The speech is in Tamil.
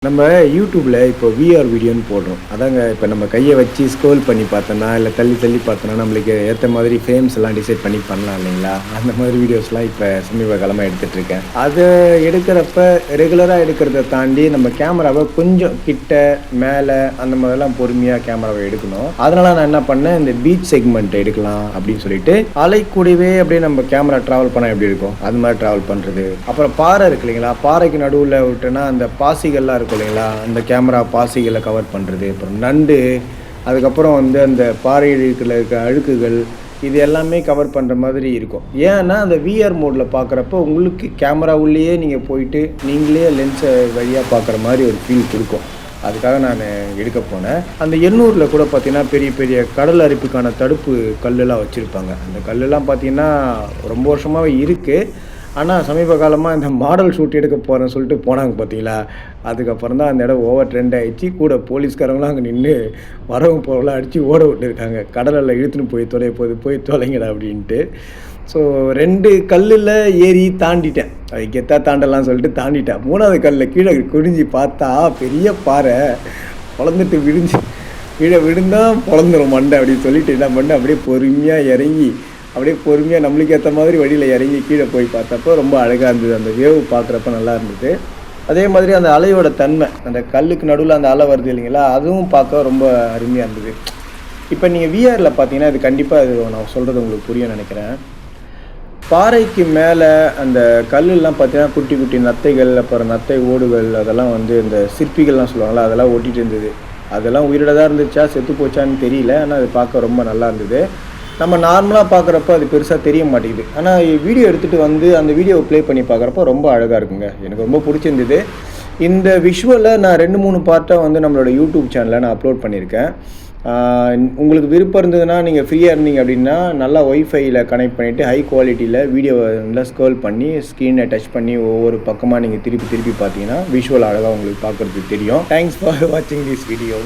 நம்ம யூடியூப்ல இப்போ விஆர் வீடியோன்னு போடுறோம். அதாங்க இப்போ நம்ம கையை வச்சு ஸ்க்ரோல் பண்ணி பார்த்தோன்னா, இல்லை தள்ளி தள்ளி பார்த்தோன்னா, நம்மளுக்கு ஏற்ற மாதிரி ஃப்ரேம்ஸ் எல்லாம் டிசைட் பண்ணி பண்ணலாம் இல்லைங்களா? அந்த மாதிரி வீடியோஸ்லாம் இப்போ சமீப காலமாக எடுத்துகிட்ருக்கேன். அதை எடுக்கிறப்ப ரெகுலராக எடுக்கிறத தாண்டி நம்ம கேமராவை கொஞ்சம் கிட்ட மேலே அந்த மாதிரிலாம் பொறுமையாக கேமராவை எடுக்கணும். அதனால் நான் என்ன பண்ணேன், இந்த பீச் செக்மெண்ட் எடுக்கலாம் அப்படின்னு சொல்லிட்டு அலை கூடவே அப்படியே நம்ம கேமரா ட்ராவல் பண்ணால் எப்படி இருக்கும் அது மாதிரி ட்ராவல் பண்ணுறது. அப்புறம் பாறை இருக்கு இல்லைங்களா, பாறைக்கு நடுவில் விட்டோன்னா அந்த பாசிகள்லாம் இருக்கும் இல்லைங்களா, அந்த கேமரா பாசிகளை கவர் பண்ணுறது. அப்புறம் நண்டு, அதுக்கப்புறம் அந்த பாறையில் இருக்க அழுக்குகள், இது எல்லாமே கவர் பண்ணுற மாதிரி இருக்கும். ஏன்னா அந்த விஆர் மோடில் பார்க்குறப்ப உங்களுக்கு கேமரா உள்ளேயே நீங்கள் போயிட்டு நீங்களே லென்ஸை வழியாக பார்க்குற மாதிரி ஒரு ஃபீல் கொடுக்கும். அதுக்காக நான் எடுக்க போனேன். அந்த எண்ணூரில் கூட பார்த்திங்கன்னா பெரிய பெரிய கடல் அரிப்புக்கான தடுப்பு கல்லெல்லாம் வச்சுருப்பாங்க. அந்த கல்லெல்லாம் பார்த்திங்கன்னா ரொம்ப வருஷமாகவே இருக்குது. ஆனால் சமீப காலமாக இந்த மாடல் ஷூட் எடுக்க போகிறேன்னு சொல்லிட்டு போனாங்க பார்த்தீங்களா, அதுக்கப்புறம் தான் அந்த இடம் ஓவர் ட்ரெண்ட் ஆகிடுச்சு. கூட போலீஸ்காரங்களாம் அங்கே நின்று வரவங்க போகலாம் அடித்து ஓட விட்டுருக்காங்க. கடலில் இழுத்துன்னு போய் தொலைங்கடா அப்படின்ட்டு. ஸோ 2 கல்லில் ஏறி தாண்டிட்டேன். அது கெத்தா தாண்டலாம்னு சொல்லிட்டு தாண்டிட்டேன். 3வது கல்லில் கீழே குனிஞ்சு பார்த்தா பெரிய பாறை பொழந்துட்டு கீழே விழுந்தால் பொழந்துரும் மண்டை அப்படின்னு சொல்லிட்டு என்ன பண்ணேன், அப்படியே பொறுமையாக இறங்கி அப்படியே பொறுமையாக நம்மளுக்கு ஏற்ற மாதிரி வழியில் இறங்கி கீழே போய் பார்த்தப்போ ரொம்ப அழகாக இருந்தது. அந்த வேவ் பார்க்குறப்ப நல்லா இருந்தது. அதே மாதிரி அந்த அலையோட தன்மை, அந்த கல்லுக்கு நடுவில் அந்த அலை வருது இல்லைங்களா, அதுவும் பார்க்க ரொம்ப அருமையாக இருந்தது. இப்போ நீங்கள் விஆரில் பார்த்தீங்கன்னா இது கண்டிப்பாக இது நான் சொல்கிறது உங்களுக்கு புரியும் நினைக்கிறேன். பாறைக்கு மேலே அந்த கல்லெல்லாம் பார்த்தீங்கன்னா குட்டி குட்டி நத்தைகள், அப்புறம் நத்தை ஓடுகள், அதெல்லாம் இந்த சிற்பிகள்லாம் சொல்லுவாங்களா, அதெல்லாம் ஓட்டிகிட்டு இருந்தது. அதெல்லாம் உயிரோட தான் இருந்துச்சா செத்து போச்சான்னு தெரியல. ஆனால் அது பார்க்க ரொம்ப நல்லா இருந்தது. நம்ம நார்மலாக பார்க்குறப்ப அது பெருசாக தெரிய மாட்டேங்குது. ஆனால் வீடியோ எடுத்துகிட்டு அந்த வீடியோவை ப்ளே பண்ணி பார்க்குறப்ப ரொம்ப அழகாக இருக்குங்க. எனக்கு ரொம்ப பிடிச்சிருந்தது. இந்த விஷுவலை நான் 2-3 பார்ட்டாக நம்மளோட யூடியூப் சேனலில் நான் அப்லோட் பண்ணியிருக்கேன். உங்களுக்கு விருப்பம் இருந்ததுன்னா நீங்கள் ஃப்ரீயாக இருந்தீங்க அப்படின்னா நல்லா ஒய்ஃபையில் கனெக்ட் பண்ணிவிட்டு ஹை குவாலிட்டியில் வீடியோவை நல்லா ஸ்க்ரோல் பண்ணி ஸ்க்ரீனை டச் பண்ணி ஒவ்வொரு பக்கமாக நீங்கள் திருப்பி பார்த்தீங்கன்னா விஷுவல் அழகாக உங்களுக்கு பார்க்குறதுக்கு தெரியும். தேங்க்ஸ் ஃபார் வாட்சிங் திஸ் வீடியோ.